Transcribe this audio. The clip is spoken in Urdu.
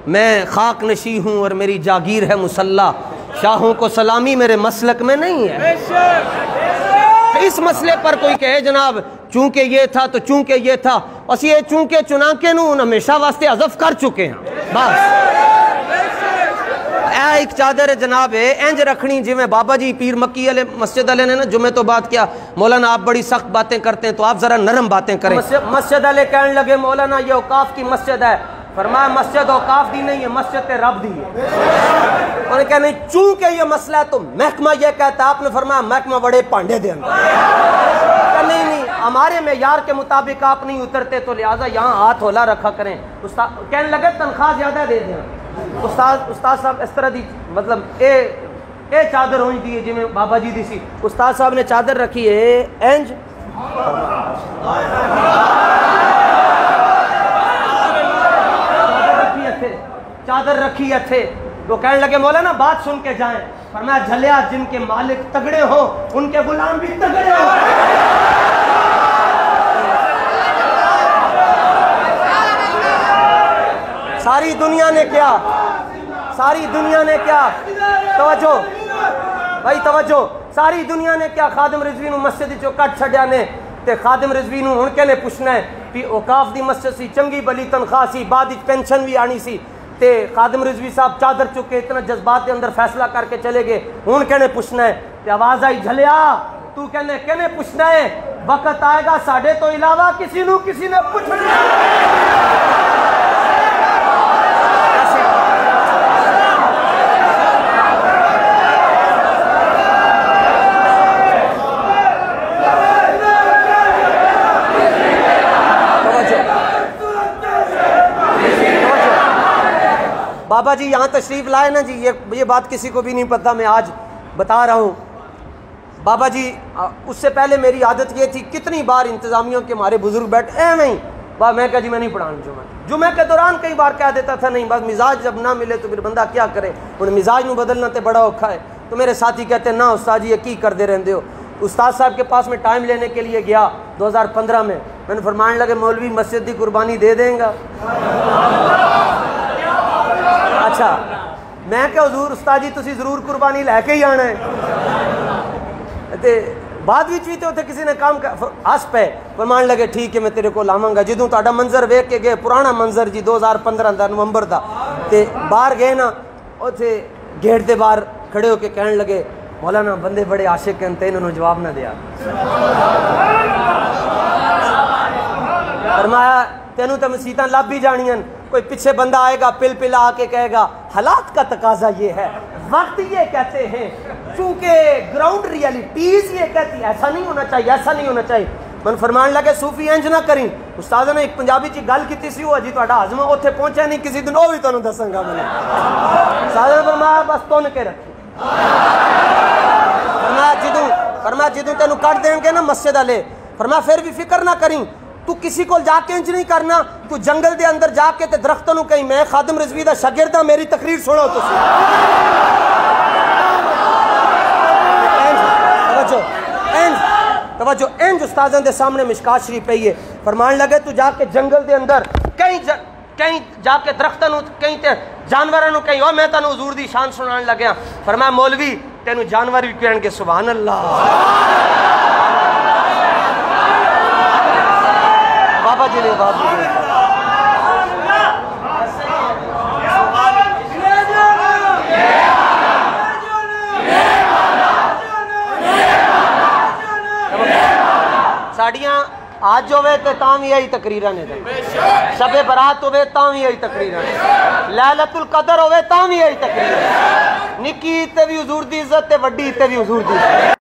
میں خاک نشی ہوں اور میری جاگیر ہے مسلح، شاہوں کو سلامی میرے مسلک میں نہیں ہے۔ اس مسئلے پر کوئی کہے جناب چونکہ یہ تھا تو چونکہ یہ تھا، بس یہ چونکہ چنانکہ نو ہمیشہ واسطے عزف کر چکے ہیں بس۔ اے ایک چادر جناب ہے انج رکھنی جی میں بابا جی پیر مکی علیہ مسجد علیہ نے نا جمعہ تو بات کیا، مولانا آپ بڑی سخت باتیں کرتے ہیں تو آپ ذرا نرم باتیں کریں۔ مسجد علیہ کہنے لگے مولانا یہ اوقاف کی مسجد ہے، فرمایا مسجد اوقاف دی نہیں ہے، مسجد رب دی ہے۔ انہوں نے کہا نہیں چونکہ یہ مسئلہ ہے تو محکمہ یہ کہتا ہے، آپ نے فرمایا محکمہ بڑے پانڈے دے اندر۔ نہیں نہیں ہمارے معیار کے مطابق آپ نہیں اترتے تو لہٰذا یہاں ہاتھ ہولا رکھا کریں۔ استاد کہنے لگے تنخواہ زیادہ دے دیں۔ استاد صاحب اس طرح دی مطلب اے چادر ہونی دی جی میں بابا جی دی سی، استاد صاحب نے چادر رکھی ہے انج چادر رکھی ہے تھے تو کہنے لگے مولانا بات سن کے جائیں، فرمایا جھلیا جن کے مالک تگڑے ہوں ان کے غلام بھی تگڑے ہوں۔ ساری دنیا نے کیا، ساری دنیا نے کیا، توجہ بھائی توجہ، ساری دنیا نے کیا خادم رضوی نو مسجد چو کٹ چھڈیا نے تے خادم رضوی نو ہن کہنے پوچھنا ہے کہ اوقاف دی مسجد سی چنگی بلی تنخواہ سی بعد وچ پینشن بھی آنی سی تے خادم رضوی صاحب چادر چکے اتنا جذبات کے اندر فیصلہ کر کے چلے گئے، ہن کہنے پوچھنا ہے تے آواز آئی جھلیا تو کہنے پوچھنا ہے وقت آئے گا ساڈے تو علاوہ کسی نے پوچھنا۔ بابا جی یہاں تشریف لائے نا جی، یہ بات کسی کو بھی نہیں پتا، میں آج بتا رہا ہوں۔ بابا جی اس سے پہلے میری عادت یہ تھی کتنی بار انتظامیوں کے ہمارے بزرگ بیٹھے نہیں میں کہا جی میں نہیں پڑھانا جمعہ کے دوران کئی بار کہہ دیتا تھا نہیں، بس مزاج جب نہ ملے تو پھر بندہ کیا کرے، انہیں مزاج نو بدلنا تے بڑا اوکھا ہے۔ تو میرے ساتھی کہتے ہیں نا استاد جی یہ کی کر دے رہندے ہو۔ استاد صاحب کے پاس میں ٹائم لینے کے لیے گیا 2015 میں نے فرمانے لگے مولوی مسجد دی قربانی دے دیں گا؟ اچھا میں کہ حضور استاد جی تسی ضرور قربانی لے کے ہی آنا ہے تے بعد وچ بھی تے اوتھے کسی نے کام ہس پے فرمان لگے ٹھیک ہے میں تیرے کو لاواں گا۔ جدوں تہاڈا منظر ویکھ کے گئے پرانا منظر جی 2015 دا نومبر دا تے باہر گئے نا اوتھے گیٹ دے باہر کھڑے ہو کے کہنے لگے مولانا بندے بڑے عاشق ہیں تے انہاں نوں جواب نہ دیا۔ فرمایا تینوں تے مسیتاں لب بھی جانیاں، کوئی پیچھے بندہ آئے گا پل پل آ کے کہے گا حالات کا تقاضا یہ ہے، وقت یہ کہتے ہیں، چونکہ گراؤنڈ ریئلٹیز یہ کہتی ہے ایسا نہیں ہونا چاہیے ایسا نہیں ہونا چاہیے۔ من فرمان لگے صوفی انج نہ کریں۔ استاد نے ایک پنجابی چی گل کیتی سی وہ جی تہاڈا ہضم اوتھے پہنچا نہیں کسی دن وہ بھی تانوں دساں گا میں۔ استاد نے فرمایا بس تن کے رکھی، فرمایا جدوں تینوں کٹ دیں گے نا مسجد والے، فرمایا پھر بھی فکر نہ کریں، تو کسی کو جا کے انج نہیں کرنا، تو جنگل دے اندر جا کے تے درختوں نو کہیں میں خادم رضوی دا شاگرد ہاں میری تقریر سنو تسی۔ توجہ انج استاذاں دے سامنے مشکات شریف پئی ہے، فرمان لگے تو جا کے جنگل دے اندر کہیں جا کے درختوں نو کہیں تے جانوراں نو کہیں او میں تانوں حضور دی شان سنان لگیا، فرمایا مولوی تینوں جانور بھی کہن گے سبحان اللہ۔ بابا جی نے بات دی ساڑیاں آج ہوئے تے تاں بھی آئی تقریرہ نے دے، شب برات ہوئے تاں بھی آئی تقریرہ نے، لیلۃ القدر ہوئے تاں بھی آئی تقریرہ، نکی تے بھی حضور دی عزت تے وڈی تے بھی حضور دی عزت۔